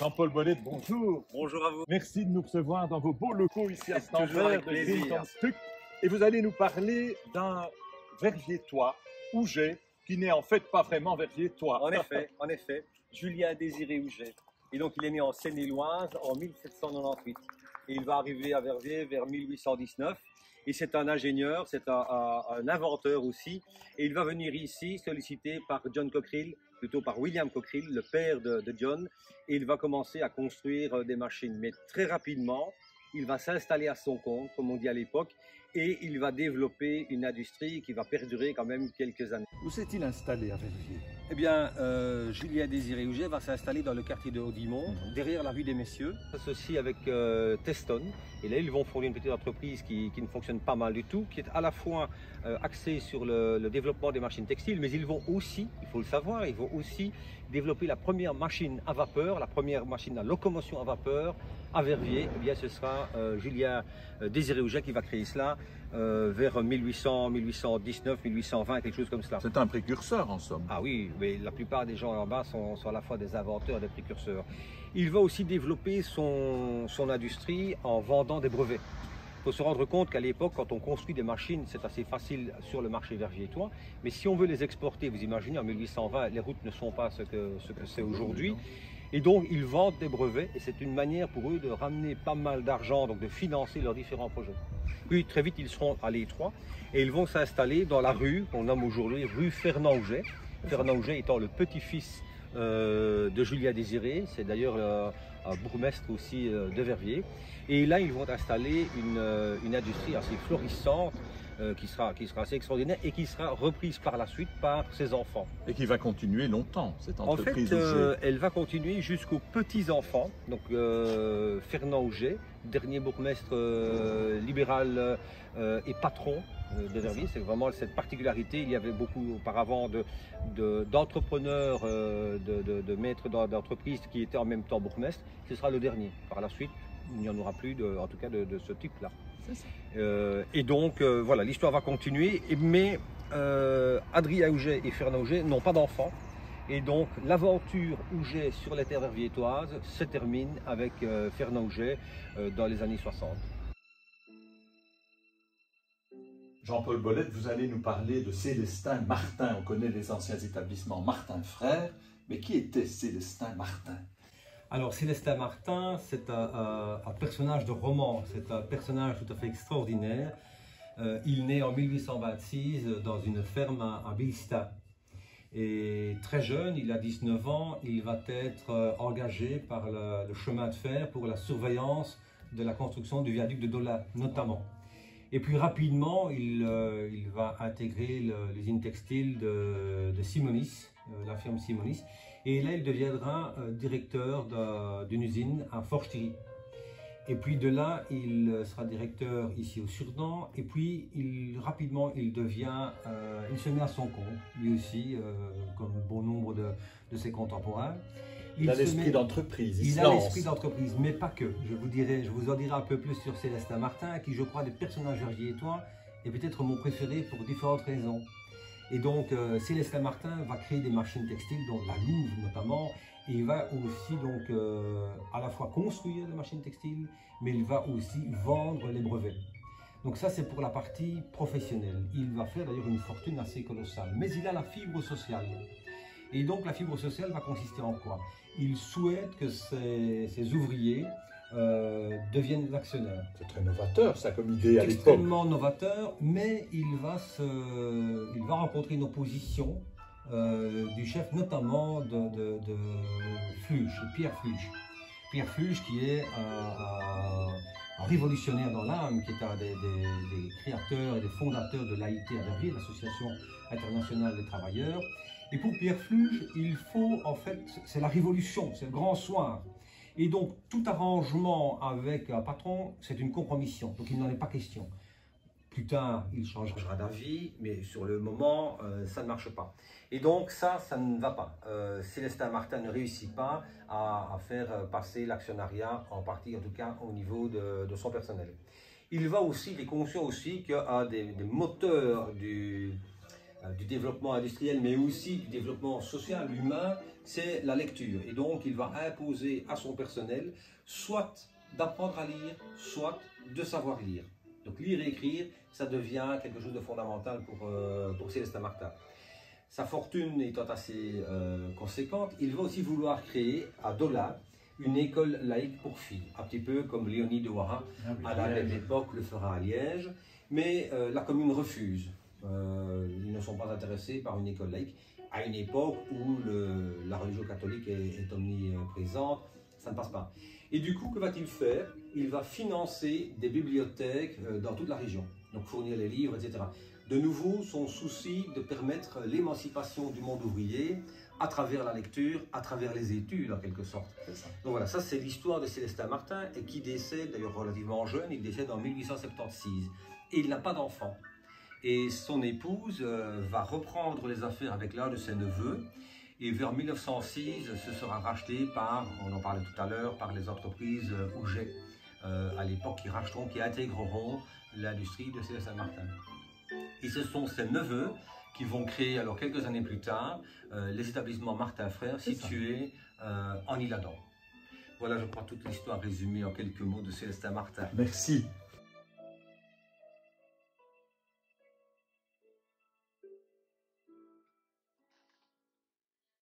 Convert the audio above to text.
Jean-Paul Bolette, bonjour. Bonjour à vous. Merci de nous recevoir dans vos beaux locaux ici à Stanford, de plaisir. Green Et vous allez nous parler d'un verviétois, Houget, qui n'est en fait pas vraiment verviétois. En effet, Julien Désiré Houget. Et donc il est né en Seine-et-Loise en 1798. Et il va arriver à Verviers vers 1819. Et c'est un ingénieur, c'est un inventeur aussi. Et il va venir ici sollicité par John Cockerill, plutôt par William Cockerill, le père de John. Et il va commencer à construire des machines. Mais très rapidement, il va s'installer à son compte, comme on dit à l'époque. Et il va développer une industrie qui va perdurer quand même quelques années. Où s'est-il installé à Verviers? Eh bien, Julien Désiré Houget va s'installer dans le quartier de Haudimont, derrière la rue des Messieurs, associé avec Teston. Et là, ils vont fournir une petite entreprise qui ne fonctionne pas mal du tout, qui est à la fois axée sur le développement des machines textiles, mais ils vont aussi, il faut le savoir, ils vont aussi développer la première machine à vapeur, la première machine à locomotion à vapeur à Verviers. Eh bien, ce sera Julien Désiré Houget qui va créer cela vers 1800, 1819, 1820, quelque chose comme cela. C'est un précurseur en somme. Ah oui, mais la plupart des gens là-bas sont à la fois des inventeurs, des précurseurs. Il va aussi développer son industrie en vendant des brevets. Il faut se rendre compte qu'à l'époque, quand on construit des machines, c'est assez facile sur le marché verviétois. Mais si on veut les exporter, vous imaginez, en 1820, les routes ne sont pas ce que c'est aujourd'hui. Et donc, ils vendent des brevets et c'est une manière pour eux de ramener pas mal d'argent, donc de financer leurs différents projets. Puis, très vite, ils seront à l'étroit et ils vont s'installer dans la rue qu'on nomme aujourd'hui rue Fernand Houget. Fernand Houget étant le petit-fils de Julien Désiré, c'est d'ailleurs un bourgmestre aussi de Verviers. Et là, ils vont installer une industrie assez florissante qui sera assez extraordinaire et qui sera reprise par la suite par ses enfants. Et qui va continuer longtemps, cette entreprise. En fait, elle va continuer jusqu'aux petits-enfants. Donc, Fernand Houget, dernier bourgmestre libéral et patron de Verviers. C'est vraiment cette particularité. Il y avait beaucoup auparavant d'entrepreneurs, de maîtres d'entreprise qui étaient en même temps bourgmestres. Ce sera le dernier. Par la suite, il n'y en aura plus, en tout cas de ce type-là. Et donc, voilà, l'histoire va continuer. Mais Adrien Houget et Fernand Houget n'ont pas d'enfants. Et donc, l'aventure Houget sur les terres verviétoises se termine avec Fernand Houget dans les années 60. Jean-Paul Bolette, vous allez nous parler de Célestin Martin. On connaît les anciens établissements Martin Frères, mais qui était Célestin Martin? Alors, Célestin Martin, c'est un personnage de roman, c'est un personnage tout à fait extraordinaire. Il naît en 1826 dans une ferme à Bilstat. Et très jeune, il a 19 ans, il va être engagé par le chemin de fer pour la surveillance de la construction du viaduc de Dollin, notamment. Et puis rapidement, il va intégrer l'usine textile de Simonis, la firme Simonis. Et là, il deviendra directeur d'une usine à Forchetiry. Et puis de là, il sera directeur ici au Surdent. Et puis rapidement, il se met à son compte, lui aussi, comme bon nombre de ses contemporains. Il a l'esprit d'entreprise. Il a l'esprit d'entreprise, mais pas que. Je vous en dirai un peu plus sur Célestin Martin, qui je crois des personnages verviétois est peut-être mon préféré pour différentes raisons. Et donc, Célestin Martin va créer des machines textiles, dont la Louve notamment, et il va aussi donc à la fois construire des machines textiles, mais il va aussi vendre les brevets. Donc ça, c'est pour la partie professionnelle. Il va faire d'ailleurs une fortune assez colossale, mais il a la fibre sociale. Et donc, la fibre sociale va consister en quoi? Il souhaite que ses ouvriers deviennent actionnaires. C'est très novateur, ça, comme idée à l'époque. Extrêmement novateur, mais il va rencontrer une opposition du chef, notamment de Fluge, Pierre Fluge. Pierre Fluge, qui est un révolutionnaire dans l'âme, qui est un des créateurs et des fondateurs de l'AIT à Verviers, l'Association internationale des travailleurs. Et pour Pierre Fluge, il faut, en fait, c'est la révolution, c'est le grand soir. Et donc, tout arrangement avec un patron, c'est une compromission. Donc, il n'en est pas question. Plus tard, il changera d'avis, mais sur le moment, ça ne marche pas. Et donc, ça ne va pas. Célestin Martin ne réussit pas à faire passer l'actionnariat, en partie, en tout cas, au niveau de son personnel. Il est conscient aussi qu'un des moteurs du développement industriel, mais aussi du développement social, humain, c'est la lecture. Et donc, il va imposer à son personnel soit d'apprendre à lire, soit de savoir lire. Donc, lire et écrire, ça devient quelque chose de fondamental pour Célestin Martin. Sa fortune étant assez conséquente, il va aussi vouloir créer à Dolin une école laïque pour filles, un petit peu comme Léonie de Warin à la même époque le fera à Liège, mais la commune refuse. Ils ne sont pas intéressés par une école laïque à une époque où la religion catholique est omniprésente, ça ne passe pas. Et du coup, que va-t-il faire? Il va financer des bibliothèques dans toute la région, donc fournir les livres, etc. De nouveau, son souci de permettre l'émancipation du monde ouvrier à travers la lecture, à travers les études en quelque sorte. Donc voilà, ça c'est l'histoire de Célestin Martin et qui décède d'ailleurs relativement jeune, il décède en 1876 et il n'a pas d'enfant. Et son épouse va reprendre les affaires avec l'un de ses neveux et vers 1906 ce sera racheté par, on en parlait tout à l'heure, par les entreprises Auget à l'époque qui intégreront l'industrie de Célestin Martin. Et ce sont ses neveux qui vont créer, alors quelques années plus tard, les établissements Martin Frères situés en Île-Adam. Voilà, je crois, toute l'histoire résumée en quelques mots de Célestin Martin. Merci.